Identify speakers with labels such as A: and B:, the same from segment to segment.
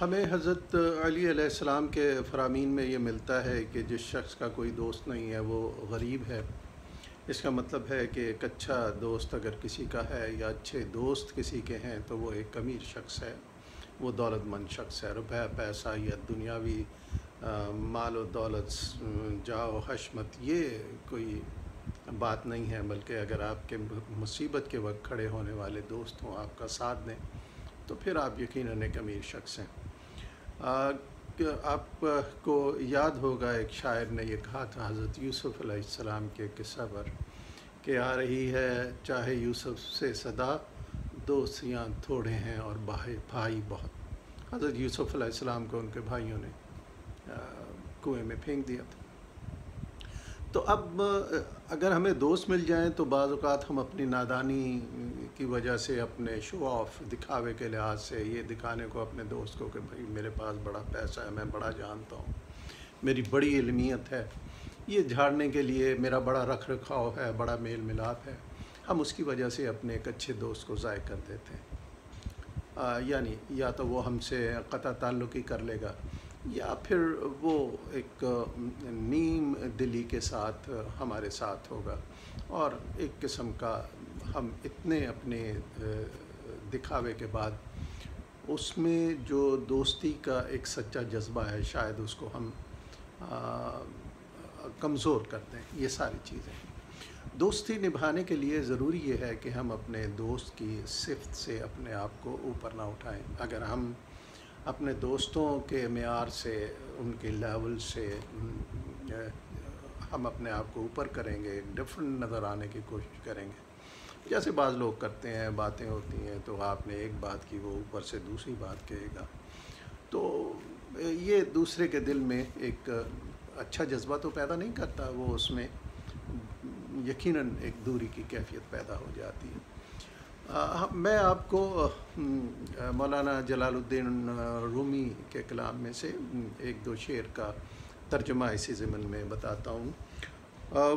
A: ہمیں حضرت علی علیہ السلام کے فرامین میں یہ ملتا ہے کہ جس شخص کا کوئی دوست نہیں ہے وہ غریب ہے۔ اس کا مطلب ہے کہ ایک اچھا دوست اگر کسی کا ہے یا اچھے دوست کسی کے ہیں تو وہ ایک امیر شخص ہے، وہ دولت مند شخص ہے۔ روپے پیسہ یا دنیاوی مال و دولت، جاہ و حشمت، یہ کوئی بات نہیں ہے، بلکہ اگر آپ کے مصیبت کے وقت کھڑے ہونے والے دوست ہوں، آپ کا ساتھ دیں، تو پھر آپ یقیناً ایک امیر شخص ہیں۔ آپ کو یاد ہوگا ایک شاعر نے یہ کہا تھا حضرت یوسف علیہ السلام کے قصہ پر کہ آ رہی ہے چاہے یوسف سے صدا، دوستیاں تھوڑے ہیں اور بھائی بہت۔ حضرت یوسف علیہ السلام کو ان کے بھائیوں نے کنویں میں پھینک دیا تھا۔ تو اب اگر ہمیں دوست مل جائیں تو بعض اوقات ہم اپنی نادانی کی وجہ سے، اپنے شو آف، دکھاوے کے لحاظ سے یہ دکھانے کو اپنے دوست کو کہ بھائی میرے پاس بڑا پیسہ ہے، میں بڑا جانتا ہوں، میری بڑی علمیت ہے، یہ جھاڑنے کے لیے میرا بڑا رکھ رکھاؤ ہے، بڑا میل ملاپ ہے، ہم اس کی وجہ سے اپنے ایک اچھے دوست کو ضائع کر دیتے ہیں۔ یعنی یا تو وہ ہم سے قطع تعلق ہی کر لے گا، یا پھر وہ ایک نیم دلی کے ساتھ ہمارے ساتھ ہوگا، اور ایک قسم کا ہم اتنے اپنے دکھاوے کے بعد اس میں جو دوستی کا ایک سچا جذبہ ہے شاید اس کو ہم کمزور کر دیں۔ یہ ساری چیزیں دوستی نبھانے کے لیے ضروری یہ ہے کہ ہم اپنے دوست کی صفت سے اپنے آپ کو اوپر نہ اٹھائیں۔ اگر ہم اپنے دوستوں کے معیار سے، ان کے لیول سے ہم اپنے آپ کو اوپر کریں گے، ڈفرینٹ نظر آنے کی کوشش کریں گے، جیسے بعض لوگ کرتے ہیں، باتیں ہوتی ہیں تو آپ نے ایک بات کی، وہ اوپر سے دوسری بات کہے گا، تو یہ دوسرے کے دل میں ایک اچھا جذبہ تو پیدا نہیں کرتا، وہ اس میں یقیناً ایک دوری کی کیفیت پیدا ہو جاتی ہے۔ میں آپ کو مولانا جلال الدین رومی کے کلام میں سے ایک دو شعر کا ترجمہ اسی ضمن میں بتاتا ہوں۔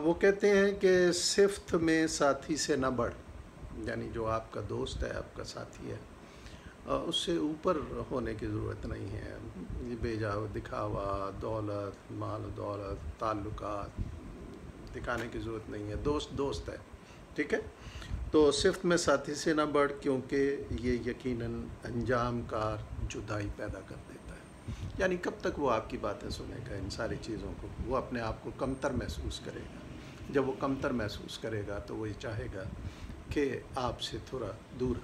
A: وہ کہتے ہیں کہ صفت میں ساتھی سے نہ بڑھ، یعنی جو آپ کا دوست ہے، آپ کا ساتھی ہے، اس سے اوپر ہونے کی ضرورت نہیں ہے۔ بے جا دکھاوا، دولت، مال و دولت، تعلقات دکھانے کی ضرورت نہیں ہے، دوست دوست ہے، ٹھیک ہے؟ تو صفت میں ساتھی سے نہ بڑھ، کیونکہ یہ یقیناً انجام کار جدائی پیدا کر دیتا ہے۔ یعنی کب تک وہ آپ کی باتیں سنے گا، ان ساری چیزوں کو، وہ اپنے آپ کو کمتر محسوس کرے گا۔ جب وہ کمتر محسوس کرے گا تو وہ یہ چاہے گا کہ آپ سے تھوڑا دور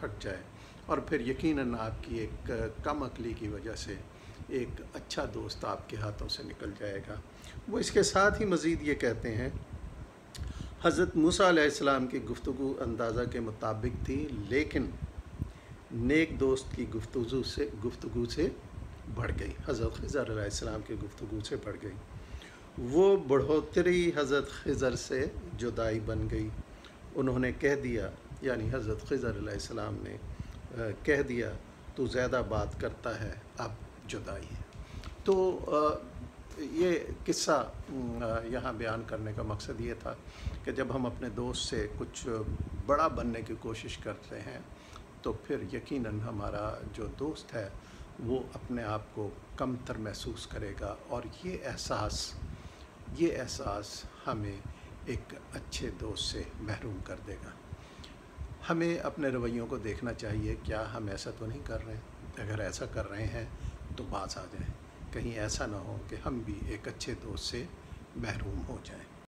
A: ہٹ جائے، اور پھر یقیناً آپ کی ایک کم عقلی کی وجہ سے ایک اچھا دوست آپ کے ہاتھوں سے نکل جائے گا۔ وہ اس کے ساتھ ہی مزید یہ کہتے ہیں، حضرت موسیٰ علیہ السلام کی گفتگو اندازہ کے مطابق تھی، لیکن نیک دوست کی گفتگو سے بڑھ گئی۔ حضرت خضر علیہ السلام کی گفتگو سے بڑھ گئی۔ وہ بڑھوتری حضرت خضر سے جدائی بن گئی۔ انہوں نے کہہ دیا، یعنی حضرت خضر علیہ السلام نے کہہ دیا، تو زیادہ بات کرتا ہے، اب جدائی ہے۔ تو یہ قصہ یہاں بیان کرنے کا مقصد یہ تھا کہ جب ہم اپنے دوست سے کچھ بڑا بننے کی کوشش کرتے ہیں تو پھر یقیناً ہمارا جو دوست ہے وہ اپنے آپ کو کمتر محسوس کرے گا، اور یہ احساس ہمیں ایک اچھے دوست سے محروم کر دے گا۔ ہمیں اپنے رویوں کو دیکھنا چاہیے، کیا ہم ایسا تو نہیں کر رہے ہیں؟ اگر ایسا کر رہے ہیں تو باز آ جائیں، کہیں ایسا نہ ہو کہ ہم بھی ایک اچھے دوست سے محروم ہو جائیں۔